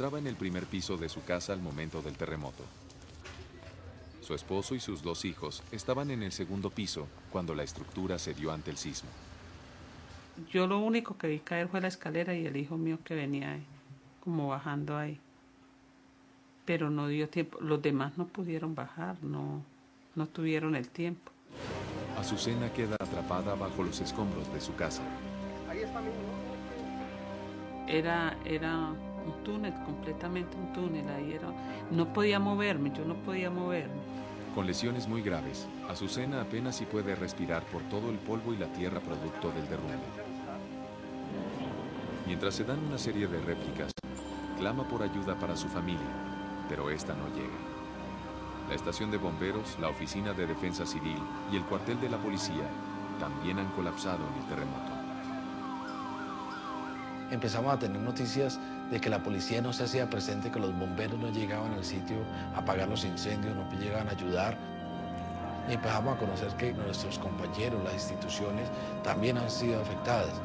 encontraba en el primer piso de su casa al momento del terremoto. Su esposo y sus 2 hijos estaban en el segundo piso cuando la estructura cedió ante el sismo. Yo lo único que vi caer fue la escalera y el hijo mío que venía como bajando ahí. Pero no dio tiempo, los demás no pudieron bajar, no tuvieron el tiempo. Azucena queda atrapada bajo los escombros de su casa. Era un túnel, completamente un túnel, ahí era, no podía moverme, yo no podía moverme. Con lesiones muy graves, Azucena apenas si puede respirar por todo el polvo y la tierra producto del derrumbe. Mientras se dan una serie de réplicas, clama por ayuda para su familia, pero esta no llega. La estación de bomberos, la oficina de defensa civil y el cuartel de la policía también han colapsado en el terremoto. Empezamos a tener noticias de que la policía no se hacía presente, que los bomberos no llegaban al sitio a apagar los incendios, no llegaban a ayudar. Y empezamos a conocer que nuestros compañeros, las instituciones, también han sido afectadas.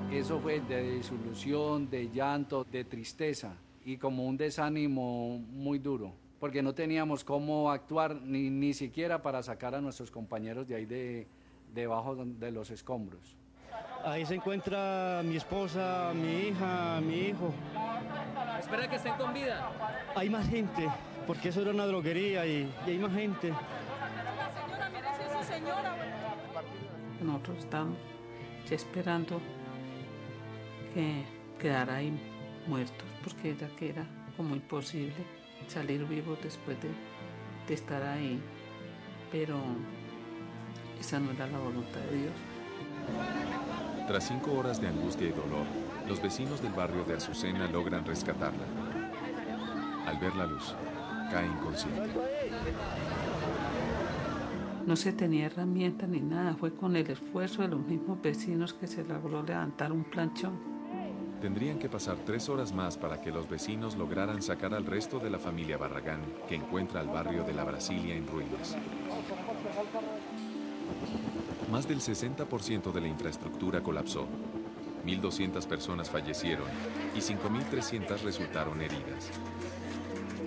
Eso fue de disolución, de llanto, de tristeza y como un desánimo muy duro, porque no teníamos cómo actuar ni siquiera para sacar a nuestros compañeros de ahí debajo de los escombros. Ahí se encuentra mi esposa, mi hija, mi hijo. Espera que estén con vida. Hay más gente, porque eso era una droguería y hay más gente. Señora, mire si esa señora. Nosotros estamos ya esperando que quedara ahí muertos, porque era que era como imposible salir vivos después de estar ahí, pero esa no era la voluntad de Dios. Tras 5 horas de angustia y dolor, los vecinos del barrio de Azucena logran rescatarla. Al ver la luz, cae inconsciente. No se tenía herramienta ni nada, fue con el esfuerzo de los mismos vecinos que se logró levantar un planchón. Tendrían que pasar 3 horas más para que los vecinos lograran sacar al resto de la familia Barragán, que encuentra al barrio de La Brasilia en ruinas. Más del 60% de la infraestructura colapsó. 1.200 personas fallecieron y 5.300 resultaron heridas.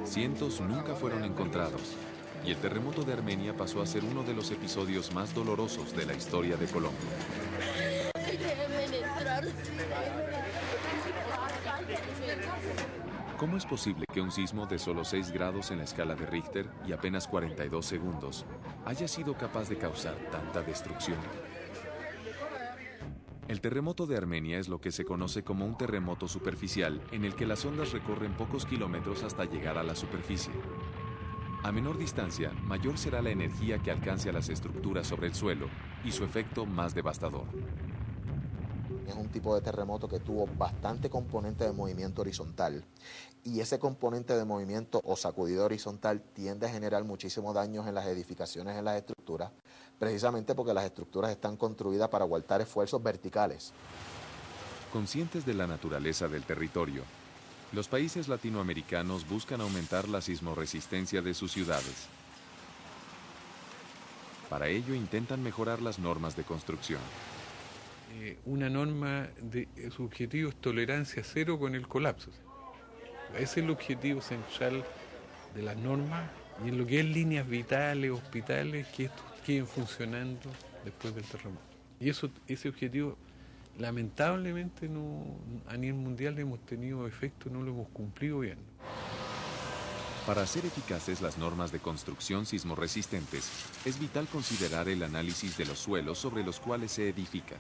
Cientos nunca fueron encontrados y el terremoto de Armenia pasó a ser uno de los episodios más dolorosos de la historia de Colombia. ¿Cómo es posible que un sismo de solo 6 grados en la escala de Richter y apenas 42 segundos haya sido capaz de causar tanta destrucción? El terremoto de Armenia es lo que se conoce como un terremoto superficial, en el que las ondas recorren pocos kilómetros hasta llegar a la superficie. A menor distancia, mayor será la energía que alcance a las estructuras sobre el suelo y su efecto más devastador. Es un tipo de terremoto que tuvo bastante componente de movimiento horizontal y ese componente de movimiento o sacudido horizontal tiende a generar muchísimos daños en las edificaciones, en las estructuras, precisamente porque las estructuras están construidas para aguantar esfuerzos verticales. Conscientes de la naturaleza del territorio, los países latinoamericanos buscan aumentar la sismorresistencia de sus ciudades. Para ello intentan mejorar las normas de construcción. Una norma, su objetivo es tolerancia cero con el colapso. Ese es el objetivo central de las normas y en lo que es líneas vitales, hospitales, que estos queden funcionando después del terremoto. Y ese objetivo, lamentablemente, a nivel mundial hemos tenido efecto, no lo hemos cumplido bien. Para hacer eficaces las normas de construcción sismorresistentes, es vital considerar el análisis de los suelos sobre los cuales se edifica.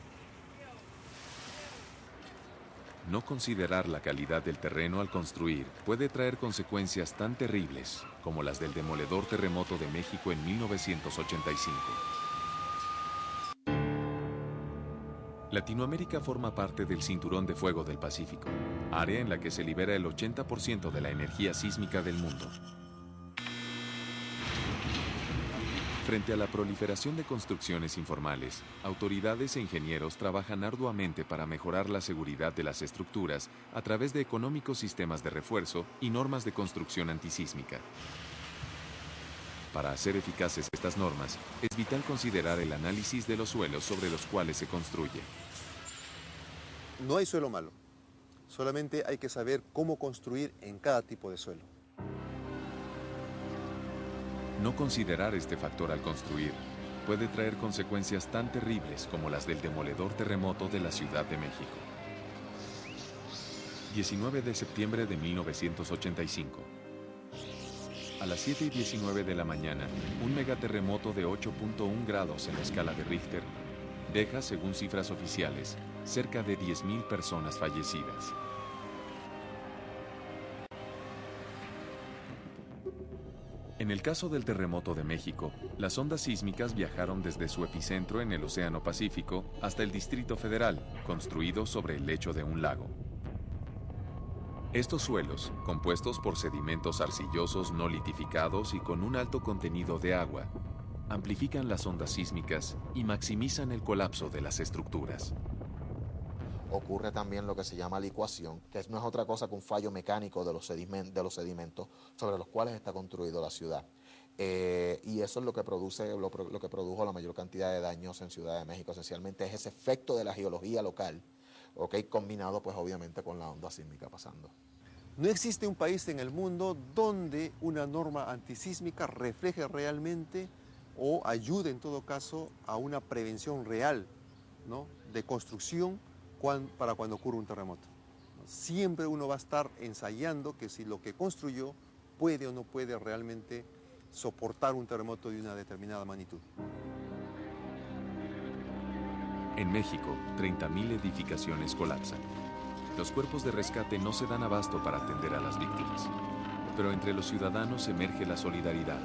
No considerar la calidad del terreno al construir puede traer consecuencias tan terribles como las del demoledor terremoto de México en 1985. Latinoamérica forma parte del Cinturón de Fuego del Pacífico, área en la que se libera el 80% de la energía sísmica del mundo. Frente a la proliferación de construcciones informales, autoridades e ingenieros trabajan arduamente para mejorar la seguridad de las estructuras a través de económicos sistemas de refuerzo y normas de construcción antisísmica. Para hacer eficaces estas normas, es vital considerar el análisis de los suelos sobre los cuales se construye. No hay suelo malo, solamente hay que saber cómo construir en cada tipo de suelo. No considerar este factor al construir puede traer consecuencias tan terribles como las del demoledor terremoto de la Ciudad de México. 19 de septiembre de 1985. A las 7:19 de la mañana, un megaterremoto de 8.1 grados en la escala de Richter deja, según cifras oficiales, cerca de 10.000 personas fallecidas. En el caso del terremoto de México, las ondas sísmicas viajaron desde su epicentro en el Océano Pacífico hasta el Distrito Federal, construido sobre el lecho de un lago. Estos suelos, compuestos por sedimentos arcillosos no litificados y con un alto contenido de agua, amplifican las ondas sísmicas y maximizan el colapso de las estructuras. Ocurre también lo que se llama licuación, que no es otra cosa que un fallo mecánico de los sedimentos sobre los cuales está construida la ciudad. Y eso es lo que produjo la mayor cantidad de daños en Ciudad de México. Esencialmente es ese efecto de la geología local, combinado pues obviamente con la onda sísmica pasando. No existe un país en el mundo donde una norma antisísmica refleje realmente o ayude en todo caso a una prevención real, ¿no?, de construcción para cuando ocurre un terremoto. Siempre uno va a estar ensayando que si lo que construyó puede o no puede realmente soportar un terremoto de una determinada magnitud. En México, 30.000 edificaciones colapsan. Los cuerpos de rescate no se dan abasto para atender a las víctimas, pero entre los ciudadanos emerge la solidaridad.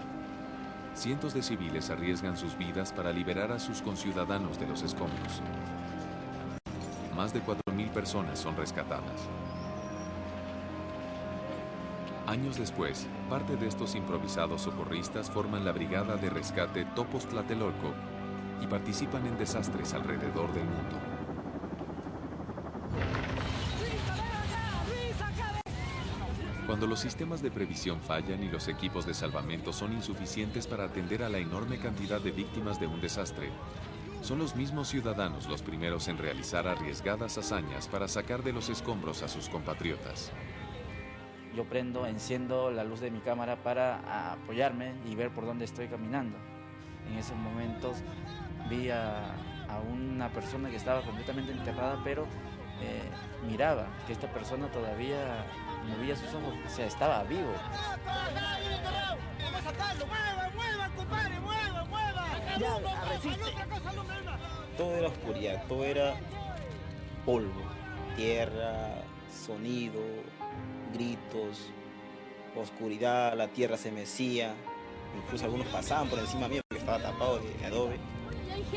Cientos de civiles arriesgan sus vidas para liberar a sus conciudadanos de los escombros. Más de 4.000 personas son rescatadas. Años después, parte de estos improvisados socorristas forman la Brigada de Rescate Topos Tlatelolco y participan en desastres alrededor del mundo. Cuando los sistemas de previsión fallan y los equipos de salvamento son insuficientes para atender a la enorme cantidad de víctimas de un desastre, son los mismos ciudadanos los primeros en realizar arriesgadas hazañas para sacar de los escombros a sus compatriotas. Yo enciendo la luz de mi cámara para apoyarme y ver por dónde estoy caminando. En esos momentos vi a una persona que estaba completamente enterrada, pero miraba que esta persona todavía movía sus ojos, o sea, estaba vivo. ¡Vamos a sacarlo! ¡Mueva, compadre! ¡Mueva! Ya, resiste. Todo era oscuridad, todo era polvo, tierra, sonido, gritos, oscuridad, la tierra se mecía, incluso algunos pasaban por encima mío porque estaba tapado de adobe.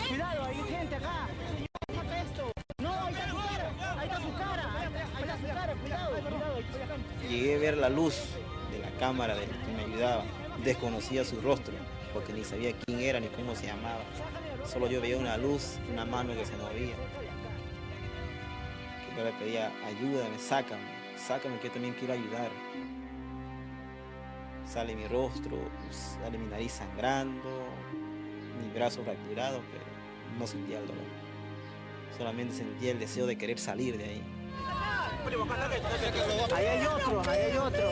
¡Cuidado, hay gente acá! ¡Señor, saca esto! ¡No, ahí está su cara! ¡Ahí está su cara! ¡Ahí está su cara! ¡Cuidado! Llegué a ver la luz de la cámara del que me ayudaba, desconocía su rostro porque ni sabía quién era ni cómo se llamaba. Solo yo veía una luz, una mano que se movía. Que yo le pedía, ayúdame, sácame que yo también quiero ayudar. Sale mi rostro, sale mi nariz sangrando, mi brazo fracturado, pero no sentía el dolor. Solamente sentía el deseo de querer salir de ahí. Ahí hay otro.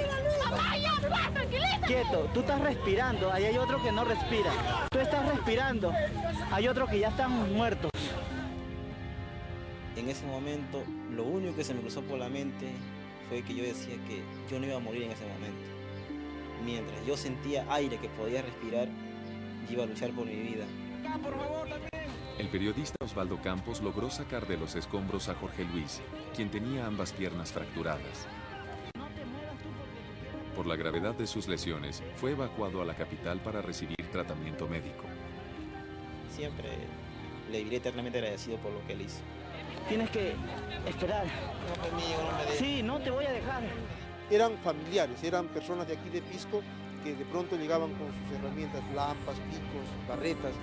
Quieto, tú estás respirando, ahí hay otro que no respira. Tú estás respirando, hay otro que ya están muertos. En ese momento, lo único que se me cruzó por la mente fue que yo decía que yo no iba a morir en ese momento. Mientras yo sentía aire que podía respirar, yo iba a luchar por mi vida. El periodista Osvaldo Campos logró sacar de los escombros a Jorge Luis, quien tenía ambas piernas fracturadas. Por la gravedad de sus lesiones, fue evacuado a la capital para recibir tratamiento médico. Siempre le viviré eternamente agradecido por lo que él hizo. Tienes que esperar. No, conmigo, no me dejes. Sí, no te voy a dejar. Eran familiares, eran personas de aquí de Pisco que de pronto llegaban con sus herramientas, lampas, picos, barretas.